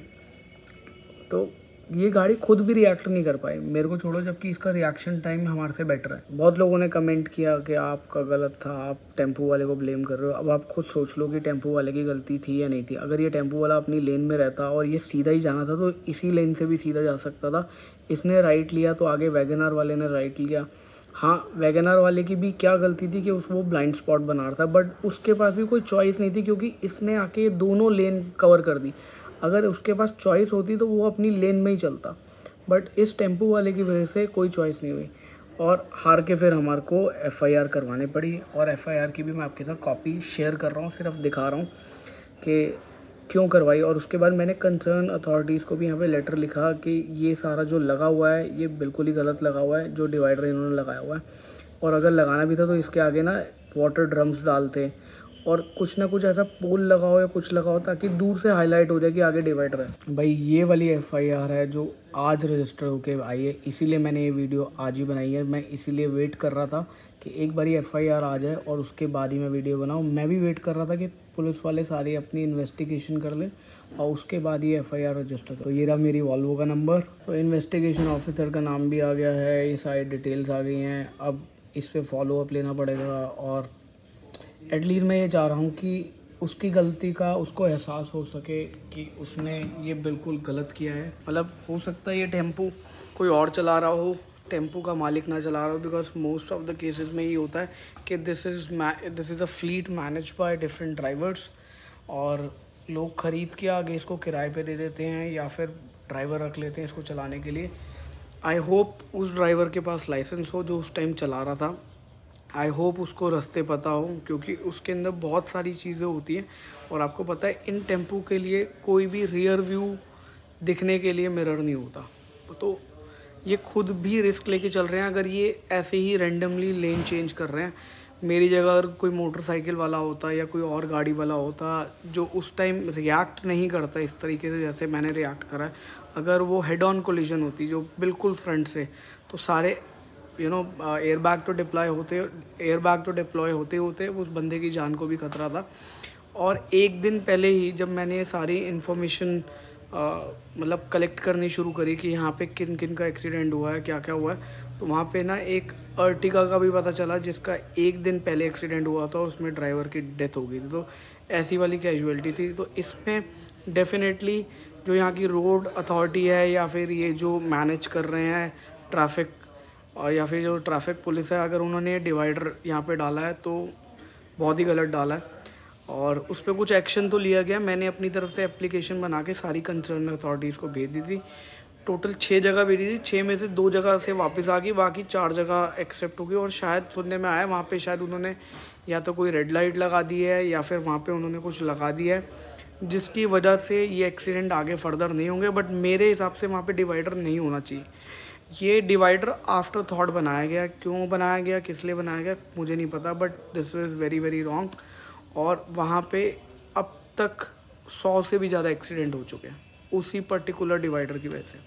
तो ये गाड़ी खुद भी रिएक्ट नहीं कर पाई, मेरे को छोड़ो, जबकि इसका रिएक्शन टाइम हमारे से बेटर है। बहुत लोगों ने कमेंट किया कि आपका गलत था, आप टेम्पो वाले को ब्लेम कर रहे हो। अब आप खुद सोच लो कि टेम्पो वाले की गलती थी या नहीं थी। अगर ये टेम्पो वाला अपनी लेन में रहता और ये सीधा ही जाना था तो इसी लेन से भी सीधा जा सकता था। इसने राइट लिया तो आगे वैगनआर वाले ने राइट लिया। हाँ, वैगनआर वाले की भी क्या गलती थी कि वो ब्लाइंड स्पॉट बना रहा था, बट उसके पास भी कोई चॉइस नहीं थी क्योंकि इसने आके दोनों लेन कवर कर दी। अगर उसके पास चॉइस होती तो वो अपनी लेन में ही चलता, बट इस टेम्पो वाले की वजह से कोई चॉइस नहीं हुई, और हार के फिर हमारे को FIR करवानी पड़ी। और FIR की भी मैं आपके साथ कॉपी शेयर कर रहा हूँ, सिर्फ दिखा रहा हूँ कि क्यों करवाई। और उसके बाद मैंने कंसर्न अथॉरिटीज़ को भी यहाँ पे लेटर लिखा कि ये सारा जो लगा हुआ है ये बिल्कुल ही गलत लगा हुआ है, जो डिवाइडर इन्होंने लगाया हुआ है। और अगर लगाना भी था तो इसके आगे ना वाटर ड्रम्स डालते, और कुछ ना कुछ ऐसा पोल लगा हो या कुछ लगा हो ताकि दूर से हाईलाइट हो जाए कि आगे डिवाइडर है। भाई ये वाली FIR है जो आज रजिस्टर होके आई है, इसीलिए मैंने ये वीडियो आज ही बनाई है। मैं इसीलिए वेट कर रहा था कि एक बारी FIR आ जाए और उसके बाद ही मैं वीडियो बनाऊँ। मैं भी वेट कर रहा था कि पुलिस वाले सारी अपनी इन्वेस्टिगेशन कर ले और उसके बाद ही FIR रजिस्टर। तो ये रहा मेरी वॉल्वो का नंबर। तो इन्वेस्टिगेशन ऑफिसर का नाम भी आ गया है, ये सारी डिटेल्स आ गई हैं। अब इस पर फॉलो अप लेना पड़ेगा, और एटलीस्ट मैं ये चाह रहा हूँ कि उसकी गलती का उसको एहसास हो सके कि उसने ये बिल्कुल गलत किया है। मतलब हो सकता है ये टेम्पो कोई और चला रहा हो, टेम्पो का मालिक ना चला रहा हो, because most of the cases में ये होता है कि this is a fleet manage by different drivers, और लोग ख़रीद के आगे इसको किराए पे दे देते हैं या फिर ड्राइवर रख लेते हैं इसको चलाने के लिए। आई होप उस ड्राइवर के पास लाइसेंस हो जो उस टाइम चला रहा था। आई होप उसको रास्ते पता हो, क्योंकि उसके अंदर बहुत सारी चीज़ें होती हैं। और आपको पता है इन टेम्पो के लिए कोई भी रियर व्यू दिखने के लिए मिरर नहीं होता, तो ये खुद भी रिस्क लेके चल रहे हैं। अगर ये ऐसे ही रैंडमली लेन चेंज कर रहे हैं, मेरी जगह अगर कोई मोटरसाइकिल वाला होता या कोई और गाड़ी वाला होता जो उस टाइम रिएक्ट नहीं करता इस तरीके से जैसे मैंने रिएक्ट करा है, अगर वो हेड ऑन कोलिजन होती जो बिल्कुल फ्रंट से, तो सारे यू नो एयरबैग तो डिप्लॉय होते उस बंदे की जान को भी खतरा था। और एक दिन पहले ही जब मैंने सारी इन्फॉर्मेशन मतलब कलेक्ट करनी शुरू करी कि यहाँ पे किन किन का एक्सीडेंट हुआ है, क्या क्या हुआ है, तो वहाँ पे ना एक अर्टिगा का भी पता चला जिसका एक दिन पहले एक्सीडेंट हुआ था, उसमें ड्राइवर की डेथ हो गई थी। तो ऐसी वाली कैजुअलिटी थी। तो इसमें डेफिनेटली जो यहाँ की रोड अथॉरिटी है या फिर ये जो मैनेज कर रहे हैं ट्रैफिक और या फिर जो ट्रैफिक पुलिस है, अगर उन्होंने डिवाइडर यहाँ पे डाला है तो बहुत ही गलत डाला है और उस पर कुछ एक्शन तो लिया गया। मैंने अपनी तरफ से एप्लीकेशन बना के सारी कंसर्न अथॉरिटीज़ को भेज दी थी। टोटल 6 जगह भेजी थी, 6 में से 2 जगह से वापस आ गई, बाकी 4 जगह एक्सेप्ट हो गई। और शायद सुनने में आया वहाँ पे शायद उन्होंने या तो कोई रेड लाइट लगा दी है या फिर वहाँ पे उन्होंने कुछ लगा दिया है जिसकी वजह से ये एक्सीडेंट आगे फर्दर नहीं होंगे। बट मेरे हिसाब से वहाँ पे डिवाइडर नहीं होना चाहिए। ये डिवाइडर आफ्टर थॉट बनाया गया, क्यों बनाया गया, किस लिए बनाया गया मुझे नहीं पता, but this is very very wrong. और वहाँ पे अब तक 100 से भी ज़्यादा एक्सीडेंट हो चुके हैं उसी पर्टिकुलर डिवाइडर की वजह से।